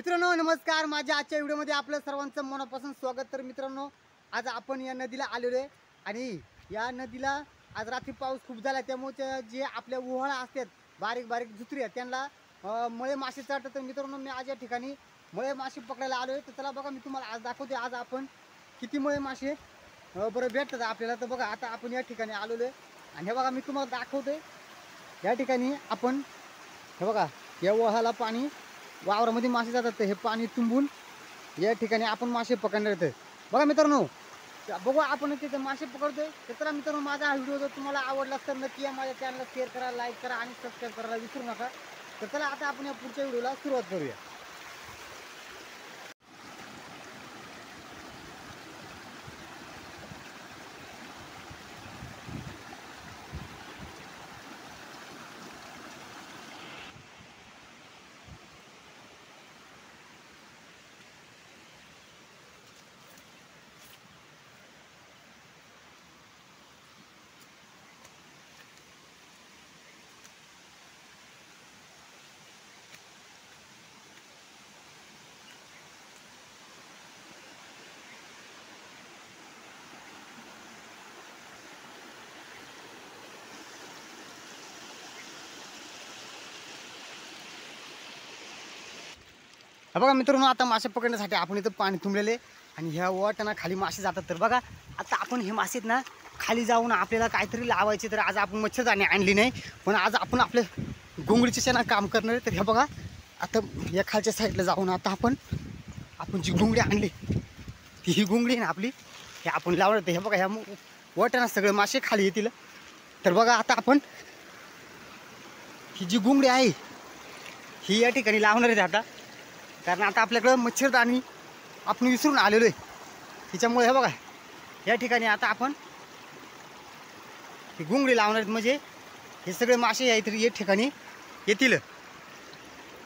मित्रांनो नमस्कार, माझ्या आजच्या व्हिडिओमध्ये आपलं सर्वांचं मनापासून स्वागत। तर मित्रांनो, आज आपण या नदीला आलेलो आहे आणि या नदीला आज रात्री पाऊस खूप झाला, त्यामुळे जे आपल्या ओहळा असतात बारीक बारीक झुत्री त्यांना मळे मासे चाटतात। तर मित्रांनो, मी आज या ठिकाणी मळे मासे पकडायला आलो आहे। तर चला बघा, मी तुम्हाला आज दाखवते आज आपण किती मळे मासे बरं भेटतात आपल्याला। तर बघा, आता आपण या ठिकाणी आलेलो आहे आणि हे बघा मी तुम्हाला दाखवते। या ठिकाणी आपण हे बघा, या ओहळाला पाणी वावरामध्ये मासे जातात, तर हे पाणी तुंबून या ठिकाणी आपण मासे पकडणार आहेत। बघा मित्रांनो, बघू आपण तिथे मासे पकडतोय। तर चला मित्रांनो, माझा हा व्हिडिओ जर तुम्हाला आवडला तर नक्की या माझ्या चॅनलला शेअर करा, लाईक करा आणि सबस्क्राईब करायला विसरू नका। तर चला आता आपण या पुढच्या व्हिडिओला सुरुवात करूया। बघा मित्रांनो, आता मासे पकडण्यासाठी आपण इथं पाणी तुंबलेले आणि ह्या वाटाणा खाली मासे जातात। तर बघा, आता आपण हे मासे ना खाली जाऊन आपल्याला काहीतरी लावायचे। तर आज आपण मच्छरदाणी आणली नाही, पण आज आपण आपले घोंगडीचे शेणा काम करणार आहे। तर हे बघा, आता या खालच्या साईडला जाऊन आता आपण जी घोंगडी आणली ती ही घोंगडी ना आपली, हे आपण लावणार। हे बघा, ह्या वाटाणा सगळे मासे खाली येतील। तर बघा, आता आपण ही जी घोंगडी आहे ही या ठिकाणी लावणार आहे आता, कारण आता आपल्याकडं मच्छरदाणी आपण विसरून आलेलो आहे त्याच्यामुळे। हे बघा, या ठिकाणी आता आपण ही घोंगडी लावणार आहेत, म्हणजे हे सगळे मासे या ठिकाणी येतील।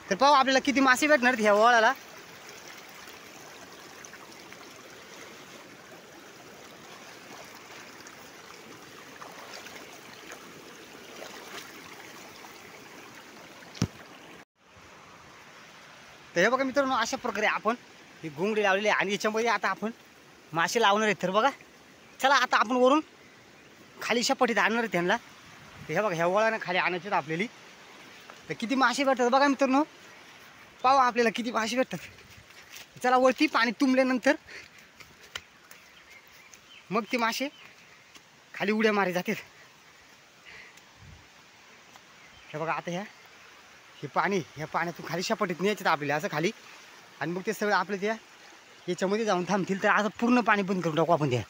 तर पाहू आपल्याला किती मासे भेटणार आहेत ह्या वळाला। तर हे बघा मित्रांनो, अशा प्रकारे आपण ही घोंगडी लावलेली आहे आणि याच्यामध्ये आता आपण मासे लावणार आहेत। तर बघा, चला आता आपण वरून खाली शपटीत आणणार आहे त्यांना। तर हे बघा, ह्या वळानं खाली आणायचे आपल्याला। तर किती मासे भेटतात बघा मित्रांनो, पाहू आपल्याला किती मासे भेटतात। चला वरती पाणी तुंबल्यानंतर मग ते मासे खाली उड्या मारे जातात। हे बघा, आता हे पाण्यातून खाली शपटीत न्यायचं आपल्याला असं खाली, आणि मग ते सगळं आपलं त्या याच्यामध्ये जाऊन थांबतील। तर आता पूर्ण पाणी बंद करून टाकू आपण हे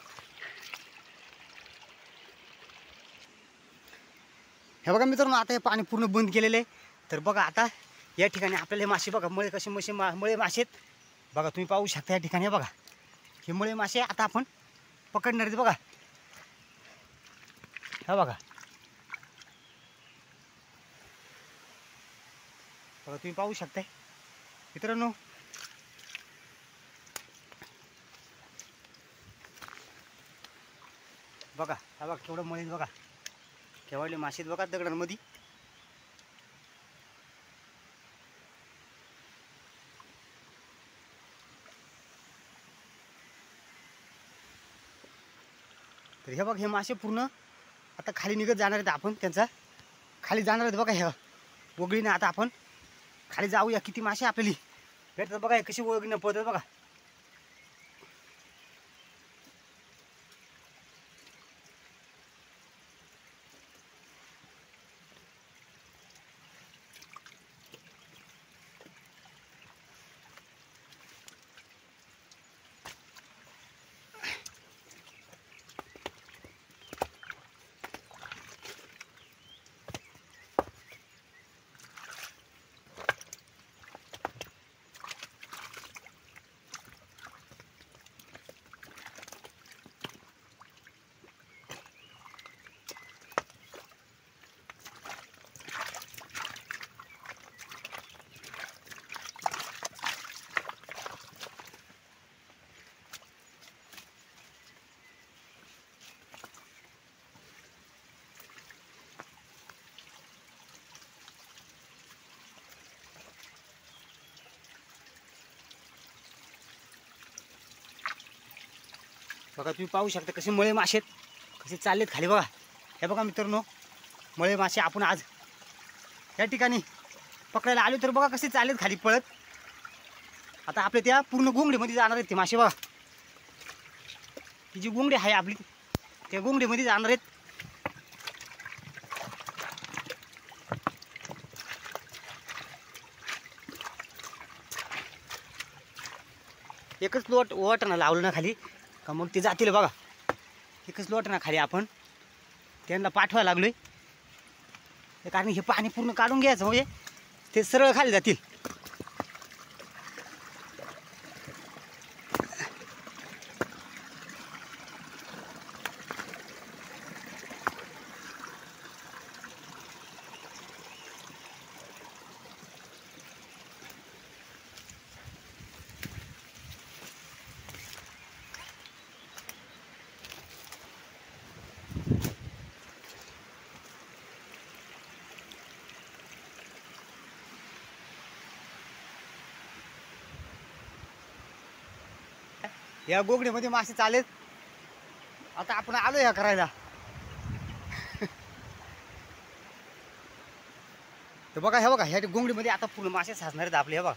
बघा मित्रांनो, आता हे पाणी पूर्ण बंद केलेलं आहे। तर बघा, आता या ठिकाणी आपल्याला हे मासे बघा, मळे कसे मळे मासे आहेत बघा, तुम्ही पाहू शकता या ठिकाणी। बघा, हे मळे मासे आता आपण पकडणार आहेत बघा। हा बघा बघा, तुम्ही पाहू शकताय मित्रांनो। बघा, हा बघा केवढं मळे बघा, केवढले मासे बघा दगडांमध्ये। तर हे बघ, हे मासे पूर्ण आता खाली निघत जाणार आहेत, आपण त्यांचा खाली जाणार आहेत बघा। ह्या वगळीने आता आपण खाली जाऊया, किती मासे आपल्याला भेटतात बघा, कशी वगळीने पळतात बघा। बघा तुम्ही पाहू शकता कसे मळे मासे आहेत, कसे चाललेत खाली बघा. हे बघा मित्रांनो, मळे मासे आपण आज या ठिकाणी पकडायला आलो तर बघा कसे चाललेत खाली पळत. आता आपल्या त्या पूर्ण गुंगडीमध्ये जाणार आहेत ते मासे बघा. ही जी गुंगडी आहे आपली त्या गुंगडीमध्ये जाणार आहेत. एकच लोटणं लावलं ना खाली का मग ते जातील बघा. एकच लोटणं खाली आपण त्यांना पाठवायला लागलोय, कारण हे पाणी पूर्ण काढून घ्यायचं म्हणजे ते सरळ खाली जातील. या गोगडीमध्ये मासे चालेत. आता आपण आलो या करायला. तर बघा हे बघा ह्या गोंगडीमध्ये आता पूर्ण मासे साचणार आहेत आपले. हे बघा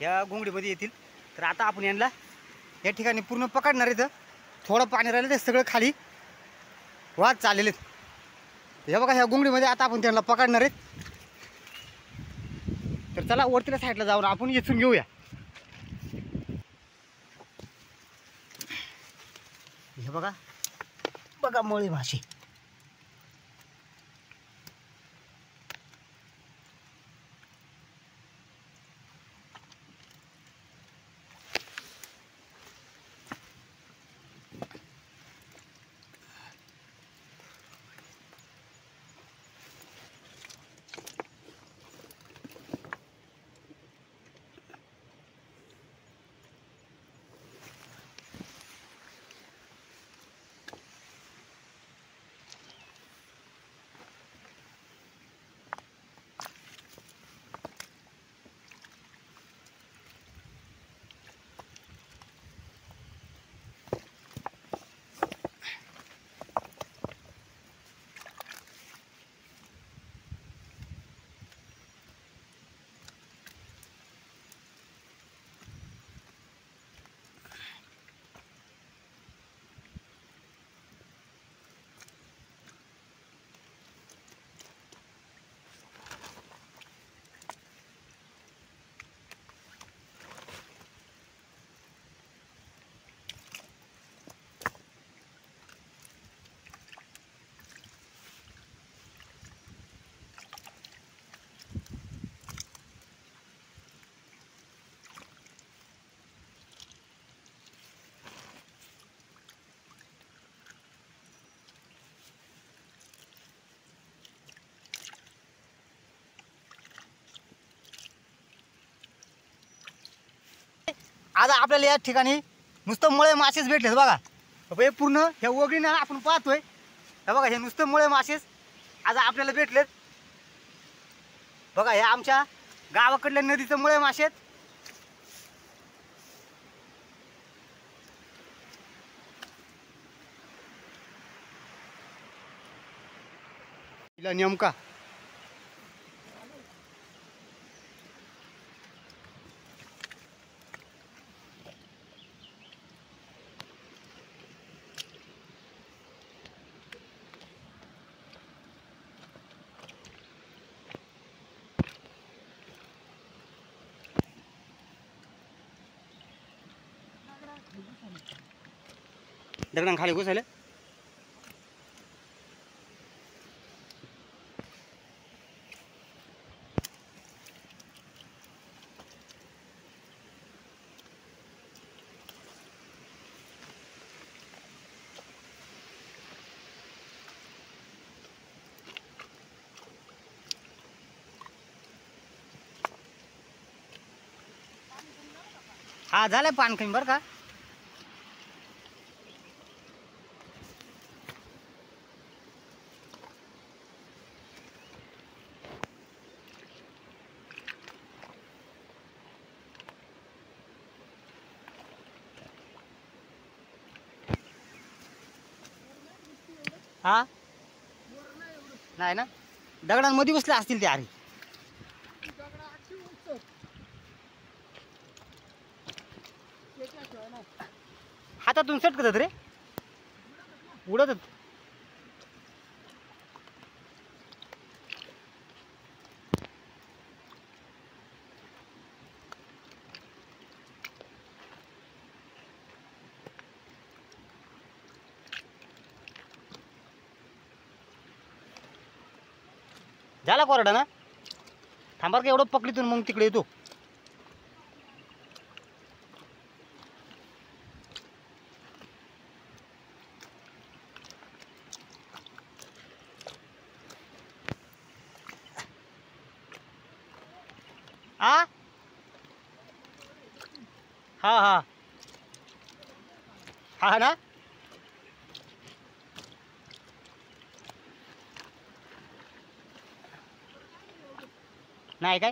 या गोंगडीमध्ये येतील. तर आता आपण यांना या ठिकाणी पूर्ण पकडणार आहेत. थोडं पाणी राहिलं ते सगळं खाली वाद चाललेले आहेत. हे बघा ह्या गोंगडीमध्ये आता आपण त्यांना पकडणार आहेत. तर चला वरतीला साईडला जाऊन आपण येचून घेऊया. हे बघा बघा मळे मासे. आज आपल्याला या ठिकाणी नुसतं मळे मासेच भेटलेत बघा. हे पूर्ण ह्या वगळीनं आपण पाहतोय. हे बघा हे नुसतं मळे मासेच आज आपल्याला भेटलेत. बघा हे आमच्या गावाकडल्या नदीचं मळे मासे आहेत. तिला नेमका दगडां खाली घुसायला. हा झालं पान कमी बरं का. हा नाही ना, दगडांमध्ये बसले असतील ते. अरे हातातून सटकतात रे, उडतात. झाला कोरडा ना, थांबार का एवढं पकडीतून मग तिकडे येतो. आ हा हा हा ना, नाही काय.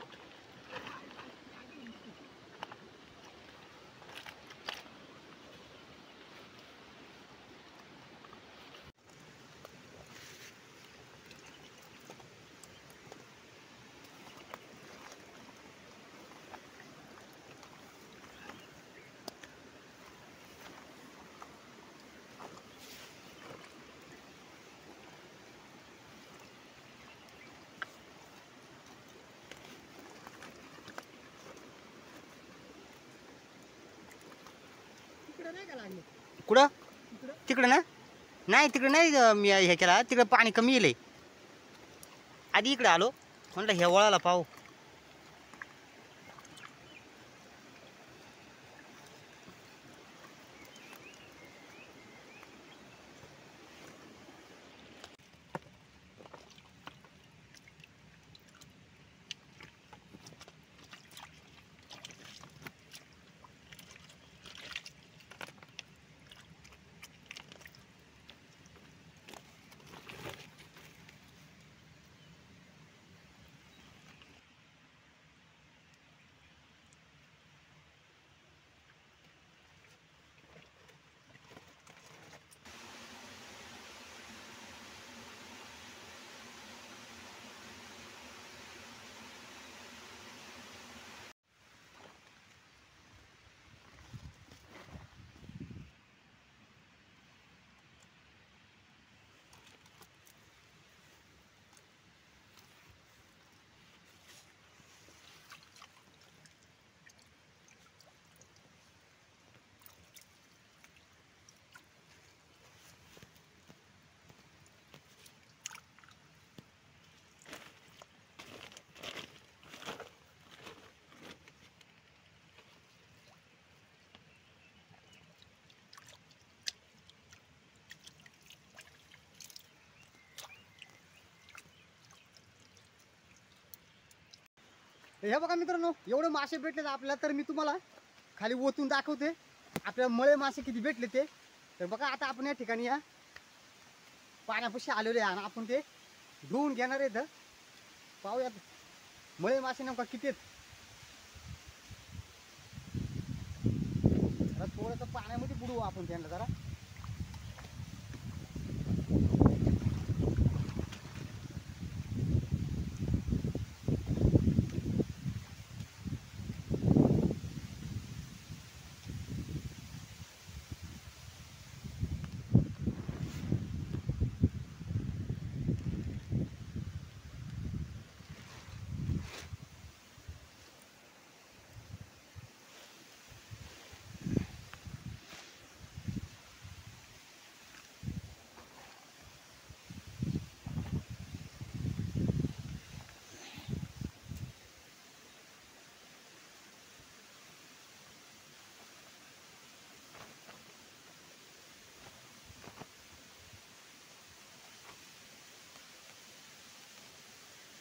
कुठं तिकडं ना, नाही तिकडे नाही. मी हे केला तिकडे पाणी कमी येईल. आधी इकडे आलो म्हणलं हे वळाला पाहू. हे बघा मित्रांनो, एवढे मासे भेटलेत आपल्याला. तर मी तुम्हाला खाली ओतून दाखवते आपल्याला मळे मासे किती भेटले ते. तर बघा आता आपण या ठिकाणी या पाण्यापाशी आलेलो आहे आणि आपण ते धुवून घेणार आहेत. पाहूयात मळे मासे नेमका किती आहेत. जरा थोडंसं पाण्यामध्ये बुडवू आपण त्यांना जरा.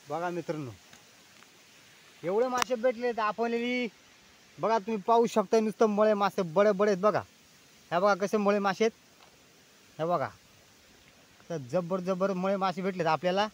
बघा मित्रांनो, एवढे मासे भेटले तर आपण बघा तुम्ही पाहू शकता. नुसतं मळे मासे बडे बडे आहेत बघा. ह्या बघा कसे मळे मासे आहेत. हे बघा तर जबर जबर मळे मासे भेटलेत आपल्याला.